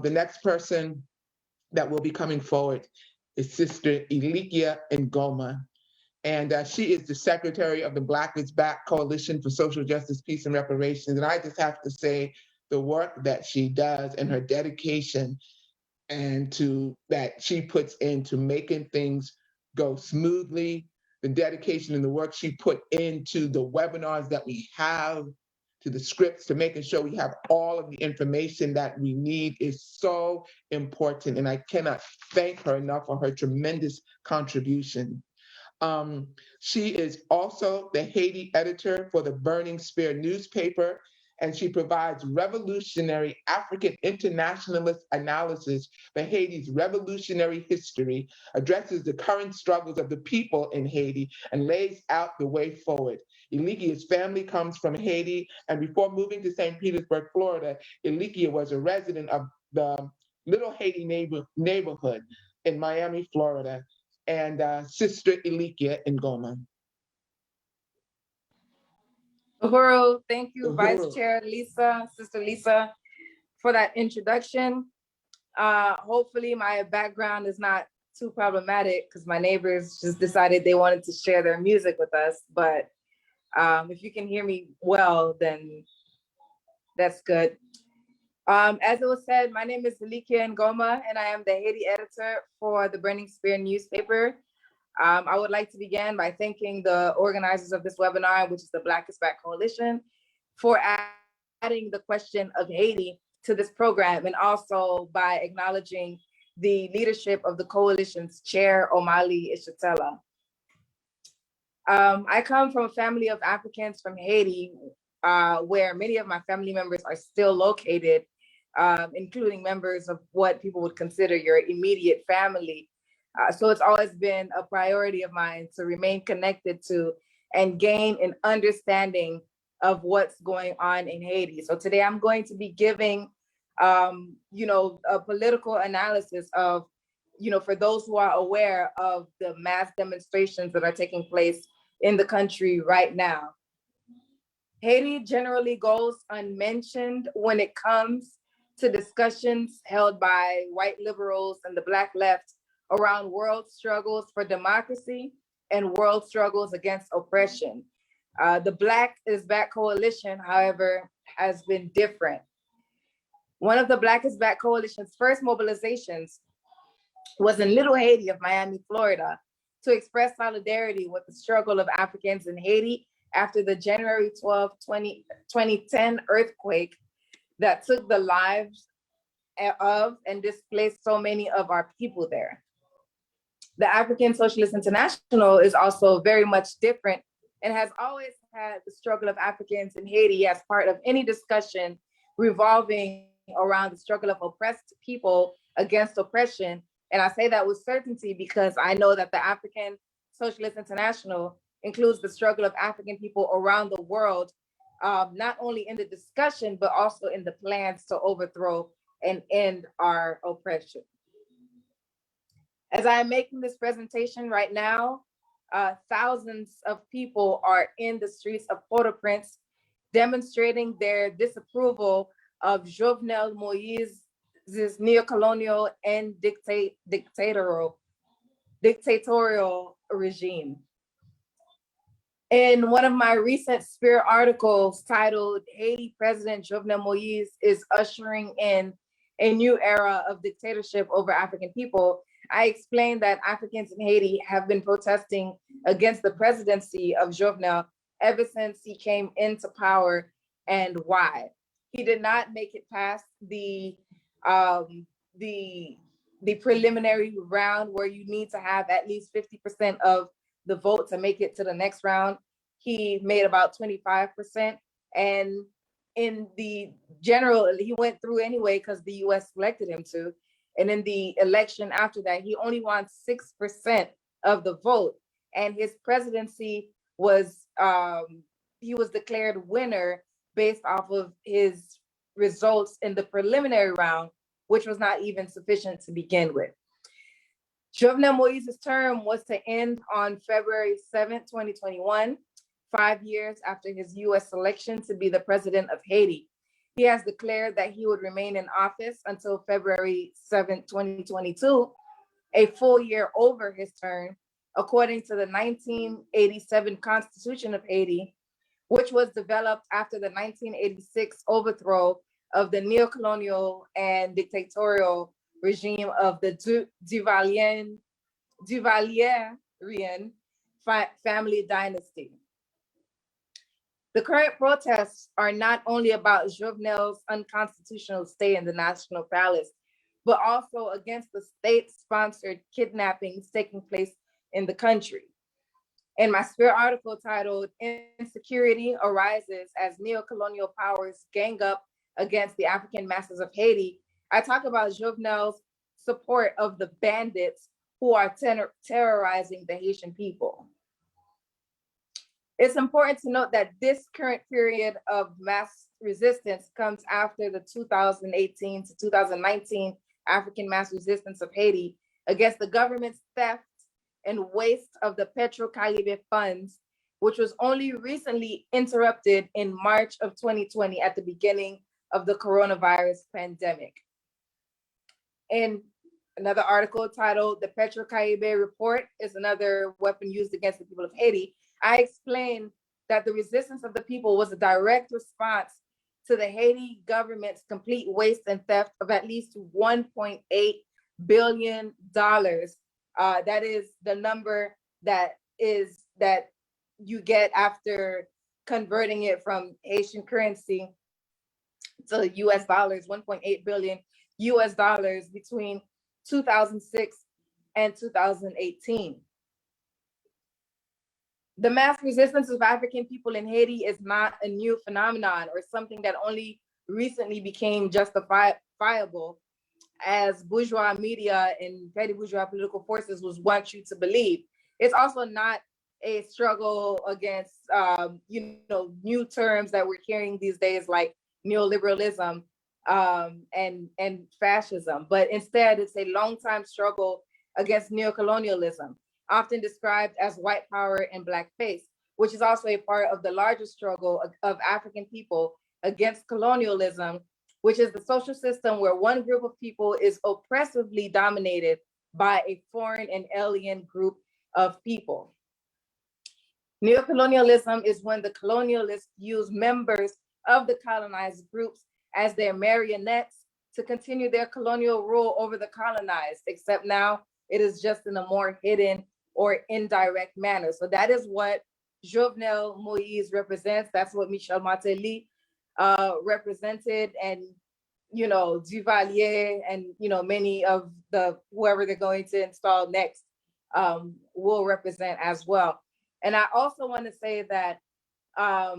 The next person that will be coming forward is Sister Elikya Ngoma. And she is the secretary of the Black is Back Coalition for Social Justice, Peace, and Reparations. And I just have to say the work that she does and her dedication and to that she puts into making things go smoothly, the dedication and the work she put into the webinars that we have, to the scripts, to making sure we have all of the information that we need is so important. And I cannot thank her enough for her tremendous contribution. She is also the Haiti editor for the Burning Spear newspaper, and she provides revolutionary African internationalist analysis for Haiti's revolutionary history, addresses the current struggles of the people in Haiti, and lays out the way forward. Elikya's family comes from Haiti, and before moving to St. Petersburg, Florida, Elikya was a resident of the Little Haiti neighborhood in Miami, Florida. And Sister Elikya Ngoma. Uhuru, thank you, Vice Chair Lisa, Sister Lisa, for that introduction. Hopefully my background is not too problematic because my neighbors just decided they wanted to share their music with us. But if you can hear me well, then that's good. As it was said, my name is Elikya Ngoma, and I am the Haiti editor for the Burning Spear newspaper. I would like to begin by thanking the organizers of this webinar, which is the Black is Back Coalition, for adding the question of Haiti to this program, and also by acknowledging the leadership of the coalition's chair, Omali Ishatella. I come from a family of Africans from Haiti, where many of my family members are still located, including members of what people would consider your immediate family. So it's always been a priority of mine to remain connected to and gain an understanding of what's going on in Haiti. So today I'm going to be giving, a political analysis of, for those who are aware of the mass demonstrations that are taking place in the country right now. Haiti generally goes unmentioned when it comes to discussions held by white liberals and the Black left around world struggles for democracy and world struggles against oppression. The Black is Back Coalition, however, has been different. One of the Black is Back Coalition's first mobilizations was in Little Haiti of Miami, Florida, to express solidarity with the struggle of Africans in Haiti after the January 12, 2010 earthquake that took the lives of and displaced so many of our people there. The African Socialist International is also very much different and has always had the struggle of Africans in Haiti as part of any discussion revolving around the struggle of oppressed people against oppression. And I say that with certainty because I know that the African Socialist International includes the struggle of African people around the world, not only in the discussion, but also in the plans to overthrow and end our oppression. As I am making this presentation right now, thousands of people are in the streets of Port-au-Prince demonstrating their disapproval of Jovenel Moise's neocolonial and dictatorial regime. In one of my recent Spirit articles titled, Haiti President Jovenel Moise is ushering in a new era of dictatorship over African people, I explained that Africans in Haiti have been protesting against the presidency of Jovenel ever since he came into power, and why. He did not make it past the preliminary round where you need to have at least 50% of the vote to make it to the next round. He made about 25%. And in the general, he went through anyway because the US elected him to. And in the election after that, he only won 6% of the vote. And his presidency was, he was declared winner based off of his results in the preliminary round, which was not even sufficient to begin with. Jovenel Moise's term was to end on February 7th, 2021, 5 years after his US election to be the president of Haiti. He has declared that he would remain in office until February 7th, 2022, a full year over his term, according to the 1987 Constitution of Haiti, which was developed after the 1986 overthrow of the neocolonial and dictatorial regime of the Duvalierian family dynasty. The current protests are not only about Jovenel's unconstitutional stay in the National Palace, but also against the state-sponsored kidnappings taking place in the country. In my Spirit article titled "Insecurity Arises as Neocolonial Powers Gang Up Against the African Masses of Haiti," I talk about Jovenel's support of the bandits who are terrorizing the Haitian people. It's important to note that this current period of mass resistance comes after the 2018 to 2019 African mass resistance of Haiti against the government's theft and waste of the Petro-Caribe funds, which was only recently interrupted in March of 2020 at the beginning of the coronavirus pandemic. In another article titled "The Petro-Caribe Report is Another Weapon Used Against the People of Haiti," I explained that the resistance of the people was a direct response to the Haiti government's complete waste and theft of at least $1.8 billion. That is the number that you get after converting it from Haitian currency to US dollars, 1.8 billion US dollars between 2006 and 2018. The mass resistance of African people in Haiti is not a new phenomenon or something that only recently became justifiable, as bourgeois media and petty bourgeois political forces would want you to believe. It's also not a struggle against, new terms that we're hearing these days like neoliberalism and fascism, but instead it's a long-time struggle against neocolonialism, often described as white power and blackface, which is also a part of the larger struggle of African people against colonialism, which is the social system where one group of people is oppressively dominated by a foreign and alien group of people. Neocolonialism is when the colonialists use members of the colonized groups as their marionettes to continue their colonial rule over the colonized, except now it is just in a more hidden or indirect manner. So that is what Jovenel Moïse represents. That's what Michel Martelly represented, and Duvalier and many of the whoever they're going to install next will represent as well. And I also want to say that I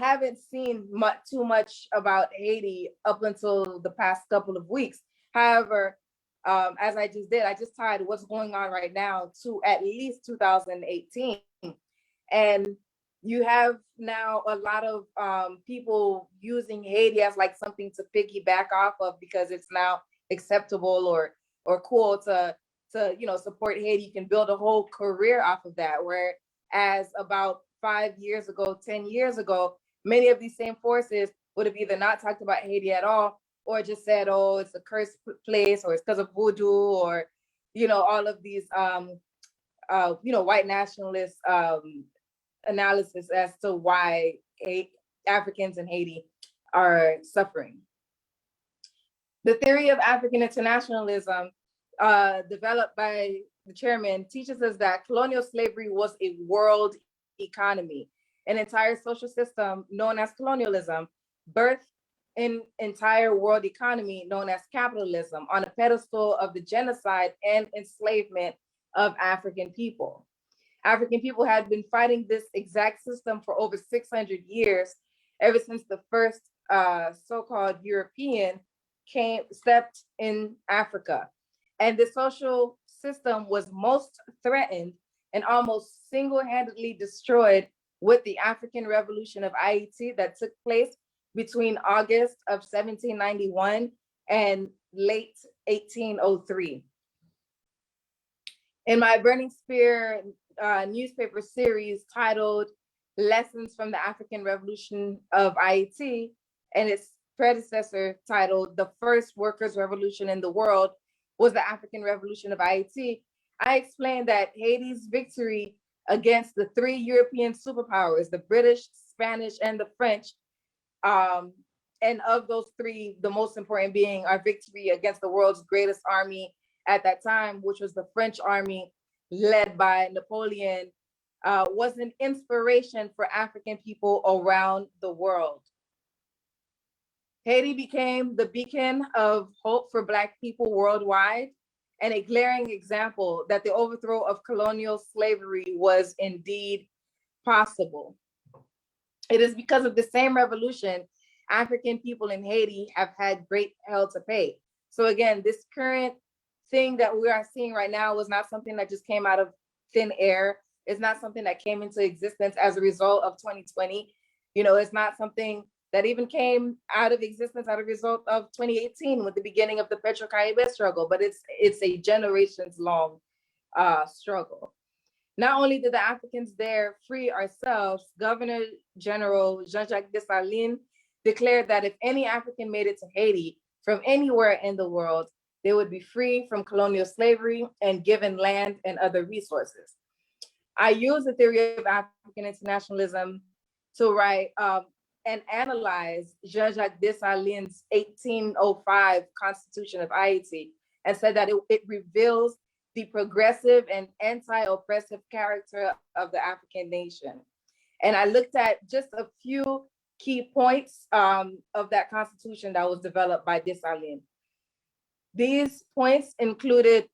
haven't seen too much about Haiti up until the past couple of weeks. However, as I just tied what's going on right now to at least 2018. And you have now a lot of people using Haiti as like something to piggyback off of because it's now acceptable or cool to support Haiti. You can build a whole career off of that. Whereas about 5 years ago, 10 years ago, many of these same forces would have either not talked about Haiti at all, or just said, oh, it's a cursed place, or it's because of voodoo, or all of these white nationalist analysis as to why Africans in Haiti are suffering. The theory of African internationalism, developed by the chairman, teaches us that colonial slavery was a world economy, an entire social system known as colonialism, birthed an entire world economy known as capitalism on a pedestal of the genocide and enslavement of African people. African people had been fighting this exact system for over 600 years, ever since the first so-called European stepped in Africa. And the social system was most threatened and almost single-handedly destroyed with the African Revolution of Ayiti that took place between August of 1791 and late 1803. In my Burning Spear newspaper series titled "Lessons from the African Revolution of Ayiti," and its predecessor, titled The First Workers' Revolution in the World, was the African Revolution of Ayiti, I explained that Haiti's victory against the three European superpowers, the British, Spanish, and the French, and of those three, the most important being our victory against the world's greatest army at that time, which was the French army led by Napoleon, was an inspiration for African people around the world. Haiti became the beacon of hope for Black people worldwide, and a glaring example that the overthrow of colonial slavery was indeed possible. It is because of the same revolution African people in Haiti have had great hell to pay. So again, this current thing that we are seeing right now was not something that just came out of thin air. It's not something that came into existence as a result of 2020. You know, it's not something that even came out of existence as a result of 2018 with the beginning of the Petro-Caribe struggle, but it's a generations long struggle. Not only did the Africans there free ourselves, Governor General Jean-Jacques Dessalines declared that if any African made it to Haiti from anywhere in the world, they would be free from colonial slavery and given land and other resources. I use the theory of African internationalism to write and analyze Jean-Jacques Dessalines' 1805 Constitution of Haiti, and said that it reveals the progressive and anti-oppressive character of the African nation. And I looked at just a few key points of that constitution that was developed by Dessalines. These points included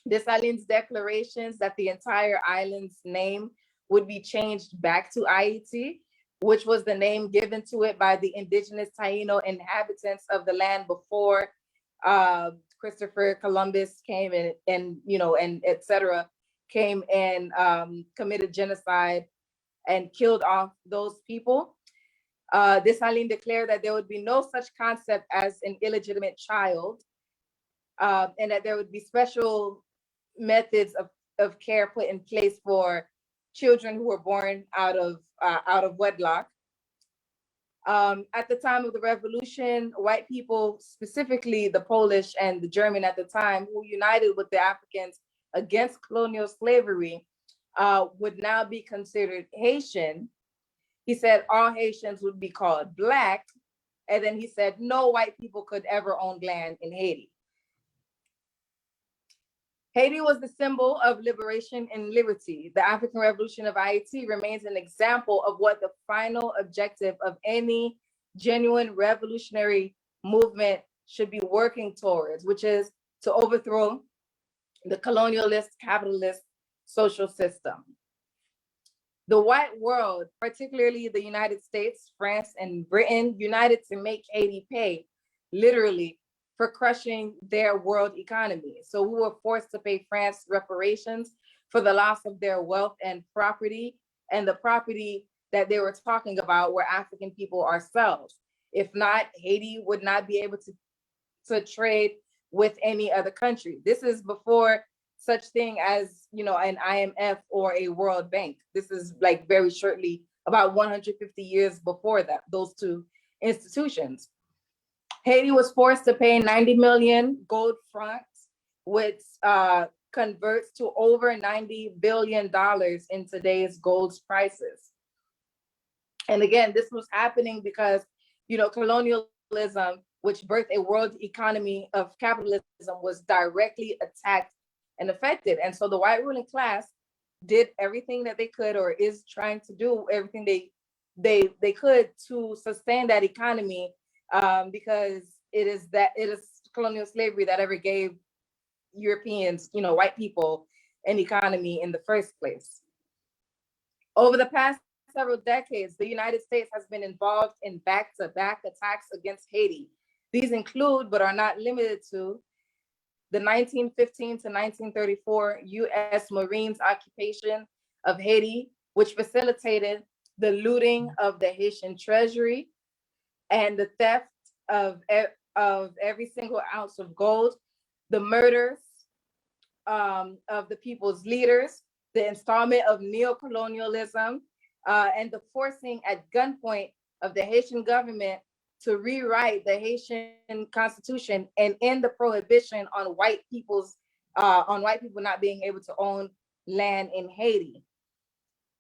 Dessalines' declarations that the entire island's name would be changed back to Ayiti, which was the name given to it by the indigenous Taino inhabitants of the land before Christopher Columbus came and et cetera, came and committed genocide and killed off those people. Dessalines declared that there would be no such concept as an illegitimate child, and that there would be special methods of care put in place for children who were born out of wedlock. At the time of the revolution, white people, specifically the Polish and the German at the time, who united with the Africans against colonial slavery, would now be considered Haitian. He said all Haitians would be called Black, and then he said no white people could ever own land in Haiti. Haiti was the symbol of liberation and liberty. The African Revolution of Haiti remains an example of what the final objective of any genuine revolutionary movement should be working towards, which is to overthrow the colonialist, capitalist social system. The white world, particularly the United States, France, and Britain, united to make Haiti pay, literally, for crushing their world economy. So we were forced to pay France reparations for the loss of their wealth and property, and the property that they were talking about were African people ourselves. If not, Haiti would not be able to trade with any other country. This is before such thing as, an IMF or a World Bank. This is like very shortly, about 150 years before that, those two institutions. Haiti was forced to pay 90 million gold francs, which converts to over $90 billion in today's gold prices. And again, this was happening because, colonialism, which birthed a world economy of capitalism, was directly attacked and affected. And so the white ruling class did everything that they could, or is trying to do everything they could to sustain that economy, because it is colonial slavery that ever gave Europeans, white people, an economy in the first place. Over the past several decades, the United States has been involved in back-to-back attacks against Haiti. These include, but are not limited to, the 1915 to 1934 U.S. Marines occupation of Haiti, which facilitated the looting of the Haitian treasury and the theft of every single ounce of gold, the murders of the people's leaders, the installment of neocolonialism, and the forcing at gunpoint of the Haitian government to rewrite the Haitian constitution and end the prohibition on white people not being able to own land in Haiti.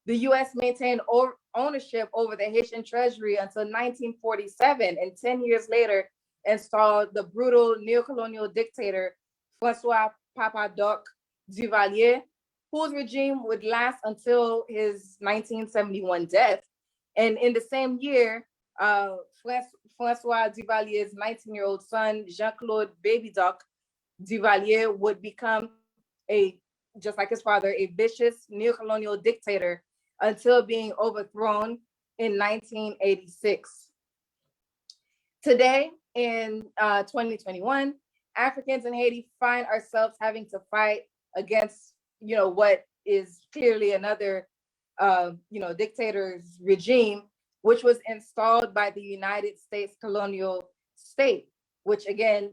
The U.S. maintained ownership over the Haitian treasury until 1947, and 10 years later installed the brutal neocolonial dictator Francois Papa-Doc Duvalier, whose regime would last until his 1971 death. And in the same year, Francois Duvalier's 19-year-old son, Jean-Claude Baby Doc Duvalier, would become just like his father, a vicious neocolonial dictator until being overthrown in 1986. Today, in 2021, Africans in Haiti find ourselves having to fight against, what is clearly another, dictator's regime, which was installed by the United States colonial state, which again,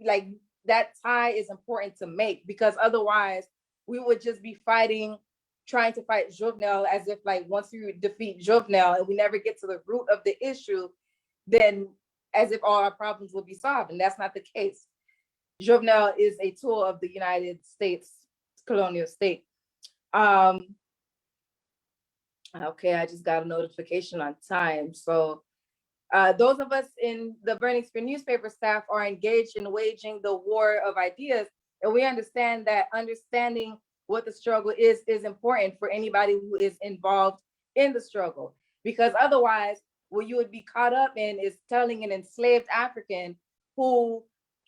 like that tie is important to make, because otherwise we would just be trying to fight Jovenel as if like once you defeat Jovenel and we never get to the root of the issue, then as if all our problems will be solved. And that's not the case. Jovenel is a tool of the United States colonial state. Okay, I just got a notification on time. So those of us in the Burning Spear newspaper staff are engaged in waging the war of ideas. And we understand that understanding what the struggle is important for anybody who is involved in the struggle. Because otherwise, what you would be caught up in is telling an enslaved African who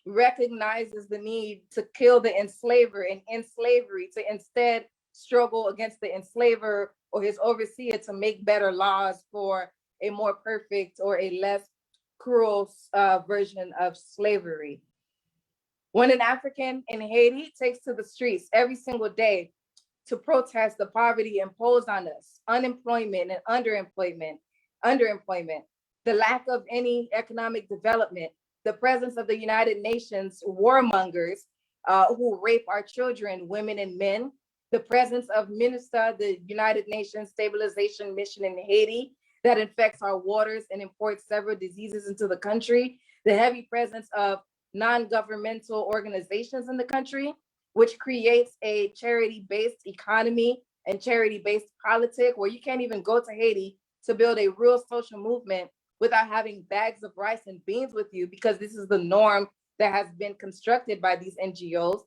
recognizes the need to kill the enslaver and end slavery to instead struggle against the enslaver or his overseer to make better laws for a more perfect or a less cruel version of slavery. When an African in Haiti takes to the streets every single day to protest the poverty imposed on us, unemployment and underemployment, the lack of any economic development, the presence of the United Nations warmongers who rape our children, women and men, the presence of MINUSTA, the United Nations Stabilization Mission in Haiti, that infects our waters and imports several diseases into the country, the heavy presence of non-governmental organizations in the country, which creates a charity-based economy and charity-based politics where you can't even go to Haiti to build a real social movement without having bags of rice and beans with you, because this is the norm that has been constructed by these NGOs.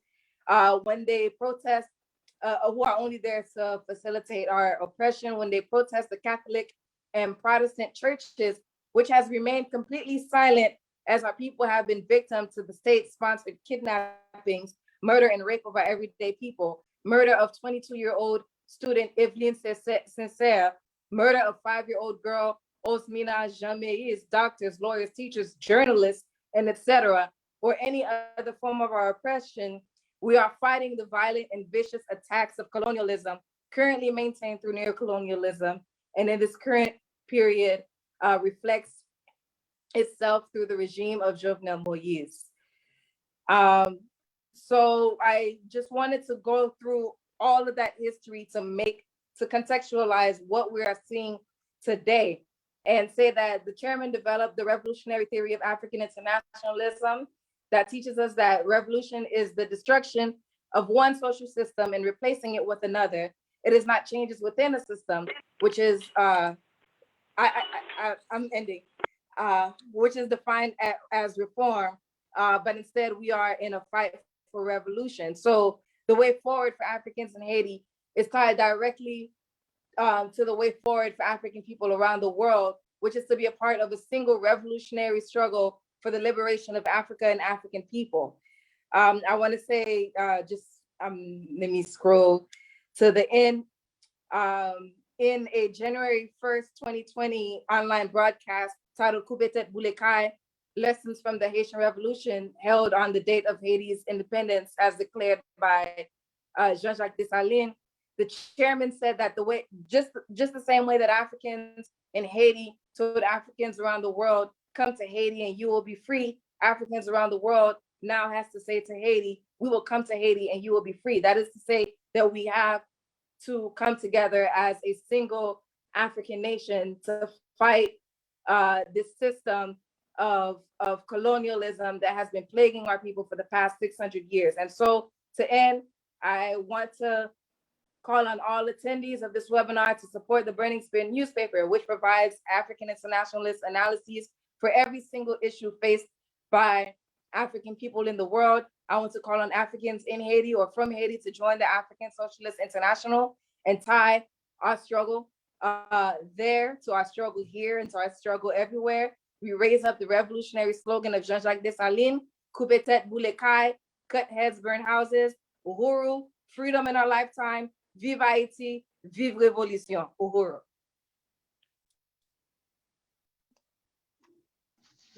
When they protest, who are only there to facilitate our oppression, when they protest the Catholic and Protestant churches, which has remained completely silent as our people have been victim to the state-sponsored kidnappings, murder and rape of our everyday people, murder of 22-year-old student Evelyn Sincere, murder of 5-year-old girl Osmina Jameis, doctors, lawyers, teachers, journalists, and etc., or any other form of our oppression. We are fighting the violent and vicious attacks of colonialism currently maintained through neocolonialism, and in this current period reflects itself through the regime of Jovenel Moïse. So I just wanted to go through all of that history to contextualize what we are seeing today, and say that the chairman developed the revolutionary theory of African internationalism that teaches us that revolution is the destruction of one social system and replacing it with another. It is not changes within a system, which is I'm ending, which is defined as reform, but instead we are in a fight for revolution. So the way forward for Africans in Haiti is tied directly to the way forward for African people around the world, which is to be a part of a single revolutionary struggle for the liberation of Africa and African people. I want to say, let me scroll to the end. In a January 1st, 2020 online broadcast titled Kubetet Bulekai, Lessons from the Haitian Revolution, held on the date of Haiti's independence as declared by Jean-Jacques Dessalines, the chairman said that just the same way that Africans in Haiti told Africans around the world, come to Haiti and you will be free, Africans around the world now has to say to Haiti, we will come to Haiti and you will be free. That is to say that we have to come together as a single African nation to fight this system of colonialism that has been plaguing our people for the past 600 years. And so to end, I want to call on all attendees of this webinar to support the Burning Spear newspaper, which provides African internationalist analyses for every single issue faced by African people in the world. I want to call on Africans in Haiti or from Haiti to join the African Socialist International and tie our struggle there to our struggle here and to our struggle everywhere. We raise up the revolutionary slogan of Jean-Jacques Dessalines, Coupe tête, boule caille, cut heads, burn houses, Uhuru, freedom in our lifetime, vive Haiti, vive Révolution, Uhuru.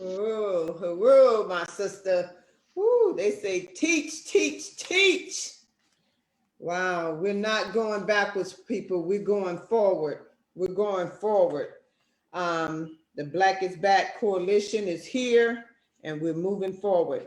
Oh, hurrah, my sister. Woo, they say teach, teach, teach. Wow, we're not going backwards, people. We're going forward. We're going forward. The Black is Back Coalition is here, and we're moving forward.